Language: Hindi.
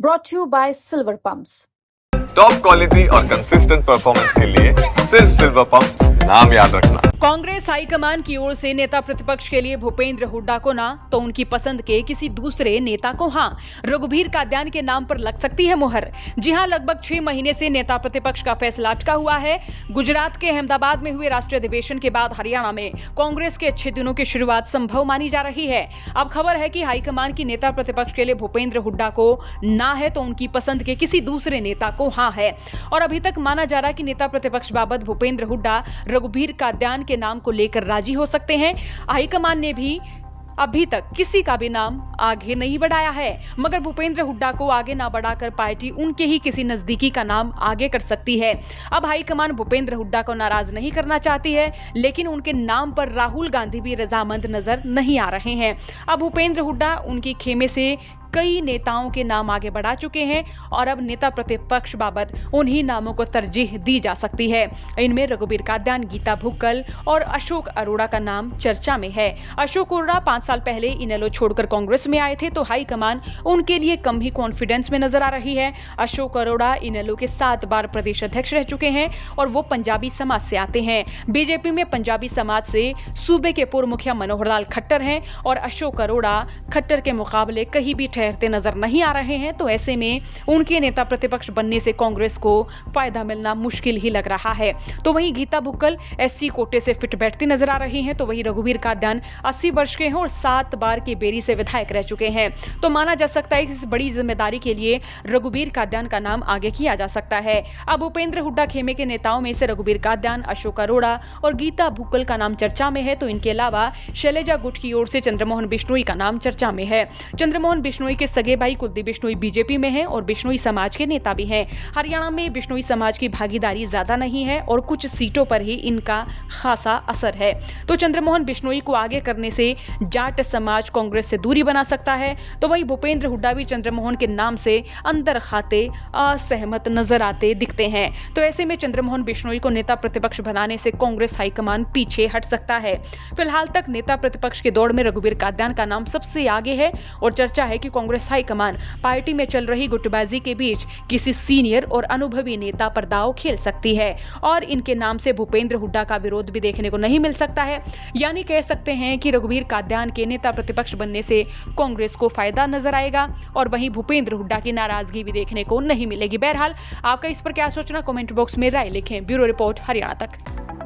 brought to you by Silver Pumps. Top quality और कंसिस्टेंट परफॉर्मेंस के लिए सिर्फ सिल्वर पंप नाम याद रखना। कांग्रेस हाईकमान की ओर से नेता प्रतिपक्ष के लिए भूपेंद्र हुड्डा को ना तो उनकी पसंद के किसी दूसरे नेता को हाँ, रघुबीर कादयान के नाम पर लग सकती है मुहर। जी हाँ, लगभग 6 महीने से नेता प्रतिपक्ष का फैसला अटका हुआ है। गुजरात के अहमदाबाद में हुए राष्ट्रीय अधिवेशन के बाद हरियाणा में कांग्रेस के अच्छे दिनों की शुरुआत संभव मानी जा रही है। अब खबर है कि हाईकमान की नेता प्रतिपक्ष के लिए भूपेंद्र हुड्डा को ना है तो उनकी पसंद के किसी दूसरे नेता को हाँ है। और अभी तक माना जा रहा है कि नेता प्रतिपक्ष बाबत भूपेंद्र हुड्डा रघुबीर कादयान के नाम को लेकर राजी हो सकते हैं। हाईकमान ने भी अभी तक किसी का भी नाम आगे नहीं बढ़ाया है, मगर भूपेंद्र हुड्डा को आगे ना बढ़ाकर पार्टी उनके ही किसी नजदीकी का नाम आगे कर सकती है। अब हाईकमान भूपेंद्र हुड्डा को नाराज नहीं करना चाहती है, लेकिन उनके नाम पर राहुल गांधी भी रजामंद नजर नहीं आ रहे हैं। अब भूपेंद्र हुड्डा उनकी खेमे से कई नेताओं के नाम आगे बढ़ा चुके हैं और अब नेता प्रतिपक्ष बाबत उन्हीं नामों को तरजीह दी जा सकती है। इनमें रघुबीर कादयान, गीता भुक्कल और अशोक अरोड़ा का नाम चर्चा में है। अशोक अरोड़ा 5 साल पहले इनेलो छोड़कर कांग्रेस में आए थे, तो हाईकमान उनके लिए कम ही कॉन्फिडेंस में नजर आ रही है। अशोक अरोड़ा इनेलो के 7 बार प्रदेश अध्यक्ष रह चुके हैं और वो पंजाबी समाज से आते हैं। बीजेपी में पंजाबी समाज से सूबे के पूर्व मुखिया मनोहर लाल खट्टर हैं और अशोक अरोड़ा खट्टर के मुकाबले कहीं भी ठहरते नजर नहीं आ रहे हैं। तो ऐसे में उनके नेता प्रतिपक्ष बनने से कांग्रेस को फायदा मिलना मुश्किल ही लग रहा है। तो वहीं गीता भुक्कल एससी कोटे से फिट बैठती नजर आ रही हैं। तो वहीं रघुबीर कादयान 80 वर्ष के हैं और 7 बार के बेरी से विधायक रह चुके हैं। तो माना जा सकता है कि इस बड़ी जिम्मेदारी के लिए रघुबीर कादयान का नाम आगे किया जा सकता है। अब भूपेंद्र हुड्डा खेमे के नेताओं में से रघुबीर कादयान, अशोक अरोड़ा और गीता भुक्कल का नाम चर्चा में है। तो इनके अलावा शैलजा गुट की ओर से चंद्रमोहन बिश्नोई का नाम चर्चा में है। चंद्रमोहन बिश्नोई के सगे भाई कुलदीप बिश्नोई बीजेपी में हैं और बिश्नोई समाज के नेता भी हैं। हरियाणा में बिश्नोई समाज की भागीदारी ज्यादा नहीं है और कुछ सीटों पर ही इनका खासा असर है। तो चंद्रमोहन बिश्नोई को आगे करने से जाट समाज कांग्रेस से दूरी बना सकता है। तो वहीं भूपेंद्र हुड्डा भी चंद्रमोहन के नाम से अंदर खाते असहमत नजर आते दिखते हैं। तो ऐसे में चंद्रमोहन बिश्नोई को नेता प्रतिपक्ष बनाने से कांग्रेस हाईकमान पीछे हट सकता है। फिलहाल तक नेता प्रतिपक्ष के दौड़ में रघुबीर कादयान का नाम सबसे आगे है और चर्चा है कि कांग्रेस हाईकमान पार्टी में चल रही गुटबाजी के बीच किसी सीनियर और अनुभवी नेता पर दांव खेल सकती है और इनके नाम से भूपेंद्र हुड्डा का विरोध भी देखने को नहीं मिल सकता है। यानी कह सकते हैं कि रघुबीर कादयान के नेता प्रतिपक्ष बनने से कांग्रेस को फायदा नजर आएगा और वहीं भूपेंद्र हुड्डा की नाराजगी भी देखने को नहीं मिलेगी। बहरहाल आपका इस पर क्या सोचना, कमेंट बॉक्स में राय लिखें। ब्यूरो रिपोर्ट, हरियाणा तक।